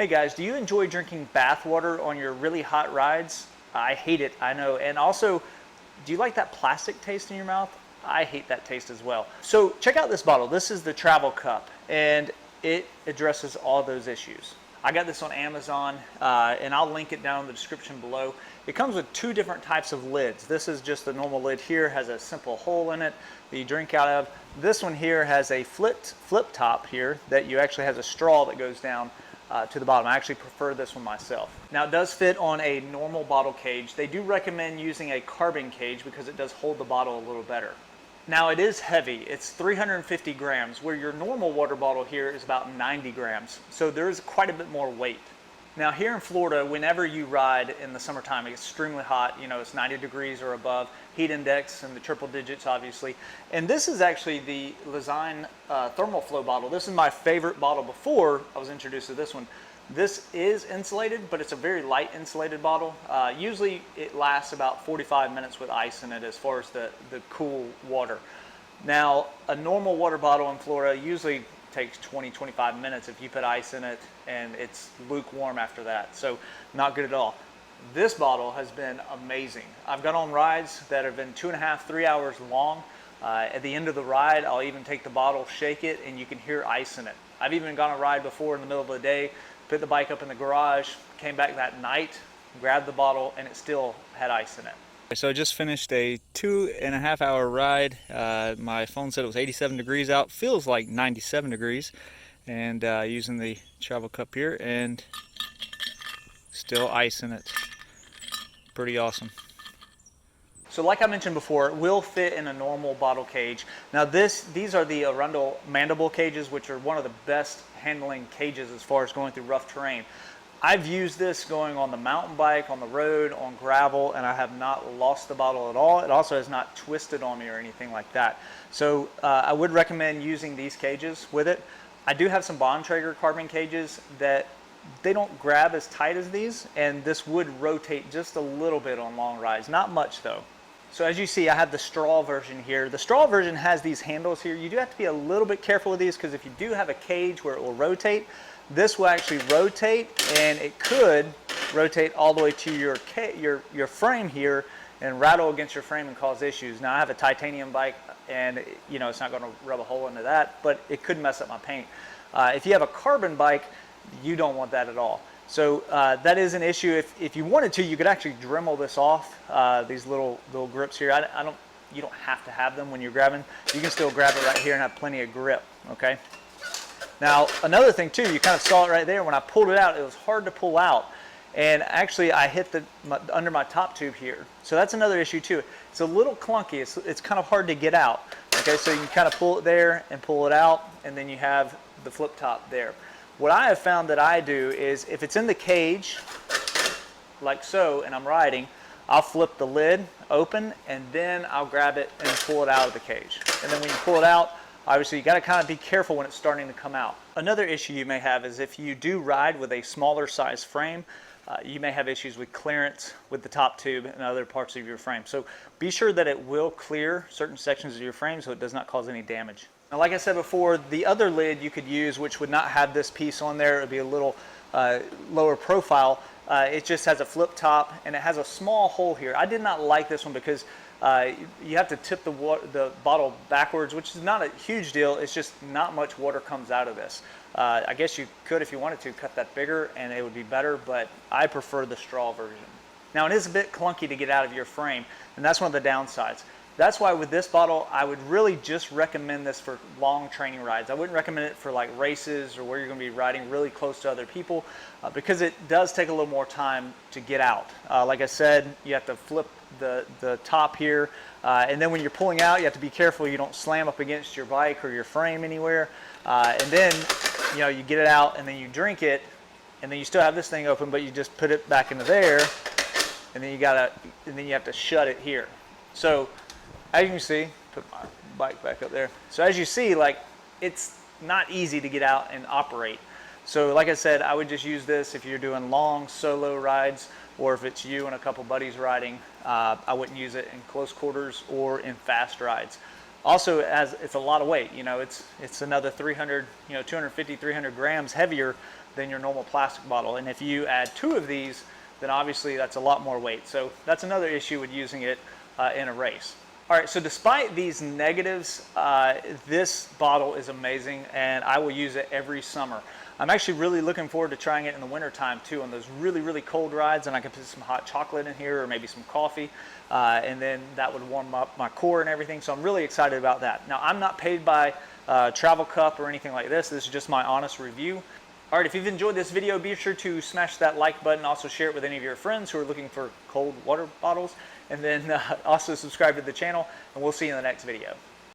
Hey guys, do you enjoy drinking bath water on your really hot rides? I hate it, I know. And also, do you like that plastic taste in your mouth? I hate that taste as well. So check out this bottle. This is the Travel Cup, and it addresses all those issues. I got this on Amazon, and I'll link it down in the description below. It comes with two different types of lids. This is just the normal lid here, has a simple hole in it that you drink out of. This one here has a flip top here that you actually has a straw that goes down to the bottom. I actually prefer this one myself. Now it does fit on a normal bottle cage. They do recommend using a carbon cage because it does hold the bottle a little better. Now it is heavy. It's 350 grams, where your normal water bottle here is about 90 grams. So there is quite a bit more weight. Now here in Florida, whenever you ride in the summertime, it's extremely hot. You know, it's 90 degrees or above. Heat index in the triple digits, obviously. And this is actually the Lezyne thermal flow bottle. This is my favorite bottle before I was introduced to this one. This is insulated, but it's a very light insulated bottle. Usually it lasts about 45 minutes with ice in it as far as the cool water. Now, a normal water bottle in Florida usually takes 20-25 minutes if you put ice in it, and it's lukewarm after that. So not good at all. This bottle has been amazing. I've got on rides that have been 2.5, 3 hours long. At the end of the ride, I'll even take the bottle, shake it, and you can hear ice in it. I've even gone on a ride before in the middle of the day, put the bike up in the garage, came back that night, grabbed the bottle, and it still had ice in it. So I just finished a 2.5 hour ride. My phone said it was 87 degrees out. Feels like 97 degrees. And using the Travel Cup here, and still ice in it. Pretty awesome. So like I mentioned before, it will fit in a normal bottle cage. Now these are the Arundel mandible cages, which are one of the best handling cages as far as going through rough terrain. I've used this going on the mountain bike, on the road, on gravel, and I have not lost the bottle at all. It also has not twisted on me or anything like that. So I would recommend using these cages with it. I do have some Bontrager carbon cages that they don't grab as tight as these, and this would rotate just a little bit on long rides, not much though. So as you see, I have the straw version here. The straw version has these handles here. You do have to be a little bit careful with these, because if you do have a cage where it will rotate, this will actually rotate, and it could rotate all the way to your frame here and rattle against your frame and cause issues. Now I have a titanium bike, and you know it's not going to rub a hole into that, but it could mess up my paint. If you have a carbon bike, you don't want that at all. So that is an issue. If you wanted to, you could actually Dremel this off, these little grips here. You don't have to have them when you're grabbing. You can still grab it right here and have plenty of grip, okay? Now, another thing too, you kind of saw it right there. When I pulled it out, it was hard to pull out. And actually, I hit under my top tube here. So that's another issue too. It's a little clunky. It's kind of hard to get out. Okay, so you can kind of pull it there and pull it out, and then you have the flip top there. What I have found that I do is, if it's in the cage, like so, and I'm riding, I'll flip the lid open, and then I'll grab it and pull it out of the cage. And then when you pull it out, obviously you got to kind of be careful when it's starting to come out. Another issue you may have is if you do ride with a smaller size frame, you may have issues with clearance with the top tube and other parts of your frame. So be sure that it will clear certain sections of your frame so it does not cause any damage. Now, like I said before, the other lid you could use, which would not have this piece on there, it would be a little lower profile. It just has a flip top, and it has a small hole here. I did not like this one because you have to tip the bottle backwards, which is not a huge deal. It's just not much water comes out of this. I guess you could, if you wanted to, cut that bigger and it would be better, but I prefer the straw version. Now, it is a bit clunky to get out of your frame, and that's one of the downsides. That's why with this bottle, I would really just recommend this for long training rides. I wouldn't recommend it for like races or where you're going to be riding really close to other people, because it does take a little more time to get out. Like I said, you have to flip the top here, and then when you're pulling out, you have to be careful you don't slam up against your bike or your frame anywhere. And then you get it out, and then you drink it, and then you still have this thing open, but you just put it back into there, and then you have to shut it here. So as you can see, put my bike back up there. So as you see, like, it's not easy to get out and operate. So like I said, I would just use this if you're doing long solo rides, or if it's you and a couple buddies riding. I wouldn't use it in close quarters or in fast rides. Also, as it's a lot of weight, it's another 300, 250, 300 grams heavier than your normal plastic bottle. And if you add 2 of these, then obviously that's a lot more weight. So that's another issue with using it in a race. All right, so despite these negatives, this bottle is amazing and I will use it every summer. I'm actually really looking forward to trying it in the winter time too, on those really, really cold rides, and I can put some hot chocolate in here or maybe some coffee, and then that would warm up my core and everything. So I'm really excited about that. Now, I'm not paid by Travel Cup or anything like this. This is just my honest review. All right, if you've enjoyed this video, be sure to smash that like button. Also share it with any of your friends who are looking for cold water bottles. And then also subscribe to the channel, and we'll see you in the next video.